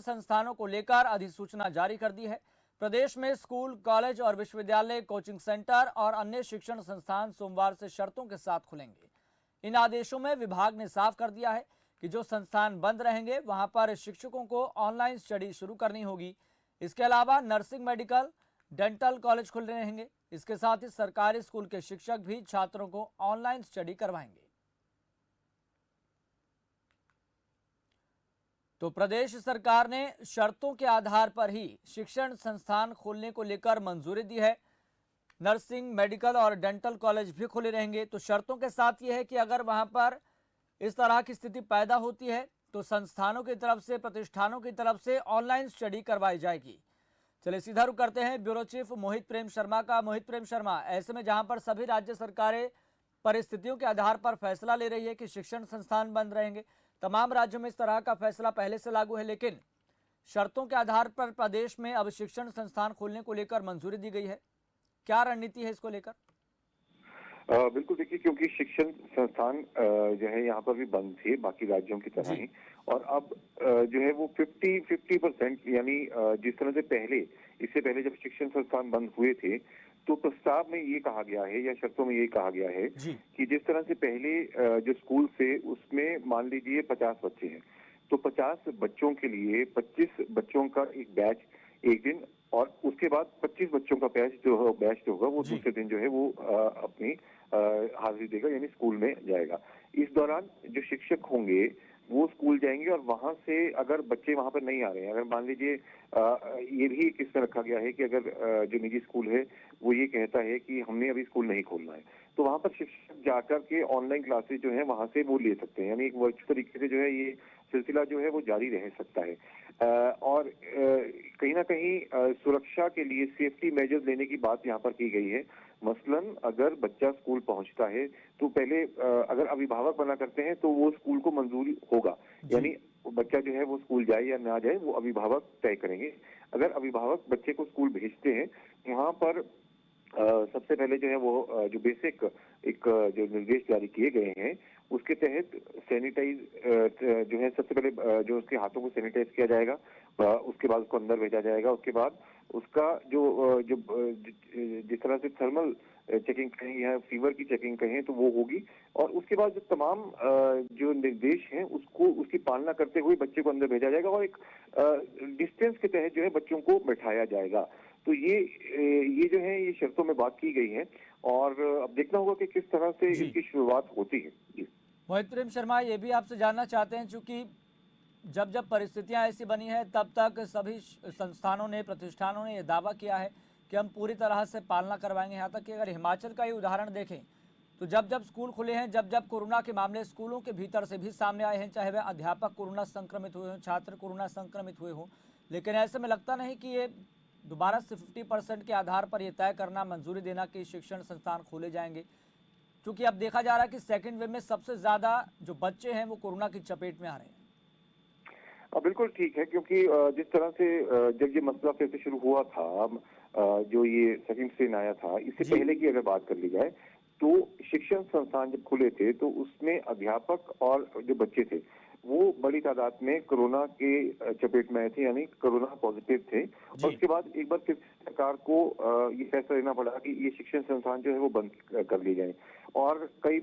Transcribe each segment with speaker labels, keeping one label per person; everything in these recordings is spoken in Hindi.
Speaker 1: संस्थानों को लेकर अधिसूचना जारी कर दी है। प्रदेश में स्कूल, कॉलेज और विश्वविद्यालय, कोचिंग सेंटर और अन्य शिक्षण संस्थान सोमवार से शर्तों के साथ खुलेंगे। इन आदेशों में विभाग ने साफ कर दिया है कि जो संस्थान बंद रहेंगे वहां पर शिक्षकों को ऑनलाइन स्टडी शुरू करनी होगी। इसके अलावा नर्सिंग, मेडिकल, डेंटल कॉलेज खुले रहेंगे। इसके साथ ही सरकारी स्कूल के शिक्षक भी छात्रों को ऑनलाइन स्टडी करवाएंगे। तो प्रदेश सरकार ने शर्तों के आधार पर ही शिक्षण संस्थान खोलने को लेकर मंजूरी दी है। नर्सिंग, मेडिकल और डेंटल कॉलेज भी खुले रहेंगे। तो शर्तों के साथ यह है कि अगर वहां पर इस तरह की स्थिति पैदा होती है तो संस्थानों की तरफ से, प्रतिष्ठानों की तरफ से ऑनलाइन स्टडी करवाई जाएगी। चलिए सीधा रुख करते हैं ब्यूरो चीफ मोहित प्रेम शर्मा का। मोहित प्रेम शर्मा, ऐसे में जहां पर सभी राज्य सरकारें परिस्थितियों के आधार पर फैसला ले रही है कि शिक्षण संस्थान बंद रहेंगे, तमाम राज्यों में इस तरह का फैसला पहले से लागू है, लेकिन शर्तों के आधार पर प्रदेश में अब शिक्षण संस्थान खोलने को लेकर मंजूरी दी गई है। क्या रणनीति है इसको लेकर?
Speaker 2: बिल्कुल, देखिए, क्योंकि शिक्षण संस्थान जो है यहाँ पर भी बंद थे बाकी राज्यों की तरह ही, और अब जो है वो 50% यानी जिस तरह से इससे पहले जब शिक्षण संस्थान बंद हुए थे तो प्रस्ताव में ये कहा गया है या शर्तों में ये कहा गया है कि जिस तरह से पहले जो स्कूल थे उसमें मान लीजिए 50 बच्चे हैं, तो 50 बच्चों के लिए 25 बच्चों का एक बैच एक दिन, और उसके बाद 25 बच्चों का बैच जो होगा वो दूसरे दिन जो है वो अपनी हाजिरी देगा, यानी स्कूल में जाएगा। इस दौरान जो शिक्षक होंगे वो स्कूल जाएंगे, और वहां से अगर बच्चे वहां पर नहीं आ रहे हैं, अगर मान लीजिए ये भी किस रखा गया है कि अगर जो निजी स्कूल है वो ये कहता है कि हमने अभी स्कूल नहीं खोलना है, तो वहां पर शिक्षक जाकर के ऑनलाइन क्लासेज जो है वहां से वो ले सकते हैं, यानी एक वर्चुअल तरीके से जो है ये सिलसिला जो है वो जारी रह सकता है। और कहीं ना कहीं सुरक्षा के लिए सेफ्टी मेजर्स लेने की बात यहाँ पर की गई है। मसलन अगर बच्चा स्कूल पहुंचता है तो पहले अगर अभिभावक मना करते हैं तो वो स्कूल को मंजूरी होगा, यानी बच्चा जो है वो स्कूल जाए या ना जाए वो अभिभावक तय करेंगे। अगर अभिभावक बच्चे को स्कूल भेजते हैं, वहां पर सबसे पहले जो है वो जो बेसिक एक जो निर्देश जारी किए गए हैं उसके तहत सैनिटाइज जो है, सबसे पहले जो उसके हाथों को सैनिटाइज किया जाएगा, उसके बाद उसको अंदर भेजा जाएगा, उसके बाद उसका जिस तरह से थर्मल चेकिंग कहें या फीवर की चेकिंग कहें तो वो होगी, और उसके बाद जो तमाम जो निर्देश हैं उसकी पालना करते हुए बच्चे को अंदर भेजा जाएगा, और एक डिस्टेंस के तहत जो है बच्चों को बैठाया जाएगा। तो ये जो है ये शर्तों में बात की गई है, और अब देखना होगा कि किस तरह से इसकी शुरुआत होती है। जी
Speaker 1: मोहित प्रेम शर्मा, ये भी आपसे जानना चाहते हैं, चूंकि जब जब परिस्थितियां ऐसी बनी है तब तक सभी संस्थानों ने, प्रतिष्ठानों ने यह दावा किया है कि हम पूरी तरह से पालना करवाएंगे। यहाँ तक कि अगर हिमाचल का ही उदाहरण देखें तो जब जब स्कूल खुले हैं, जब जब कोरोना के मामले स्कूलों के भीतर से भी सामने आए हैं, चाहे वह अध्यापक कोरोना संक्रमित हुए हों, छात्र कोरोना संक्रमित हुए हों, लेकिन ऐसे में लगता नहीं कि ये दोबारा से 50% के आधार पर यह तय करना, मंजूरी देना कि शिक्षण संस्थान खोले जाएंगे, क्योंकि अब देखा जा रहा है कि सेकेंड वेव में सबसे ज्यादा जो बच्चे हैं वो कोरोना की चपेट में आ रहे हैं।
Speaker 2: बिल्कुल ठीक है, क्योंकि जिस तरह से जब ये मसला फिर से शुरू हुआ था, जो ये सेकंड स्ट्रेन आया था, इससे पहले की अगर बात कर ली जाए तो शिक्षण संस्थान जब खुले थे तो उसमें अध्यापक और जो बच्चे थे वो बड़ी तादाद में कोरोना के चपेट में आए थे, यानी कोरोना पॉजिटिव थे। और उसके बाद एक बार फिर सरकार को ये फैसला लेना पड़ा कि ये शिक्षण संस्थान जो है वो बंद कर लिए जाए, और कई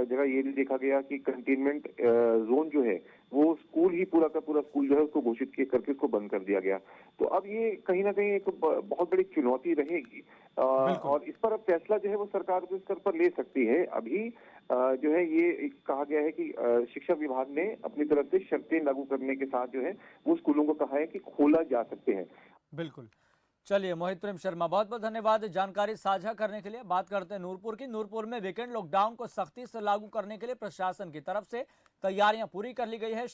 Speaker 2: जगह ये भी देखा गया कि कंटेनमेंट जोन जो है वो स्कूल ही पूरा का पूरा स्कूल जो है उसको घोषित करके उसको बंद कर दिया गया। तो अब ये कहीं ना कहीं एक बहुत बड़ी चुनौती रहेगी, और इस पर अब फैसला जो है वो सरकार के स्तर पर ले सकती है। अभी जो है ये कहा गया है कि शिक्षा विभाग ने अपनी तरफ से शर्तें लागू करने के साथ जो है वो स्कूलों को कहा है कि खोला जा सकते हैं।
Speaker 1: बिल्कुल। चलिए मोहित प्रेम शर्मा, बहुत बहुत धन्यवाद जानकारी साझा करने के लिए। बात करते हैं नूरपुर की। नूरपुर में वीकेंड लॉकडाउन को सख्ती से लागू करने के लिए प्रशासन की तरफ से तैयारियां पूरी कर ली गई है।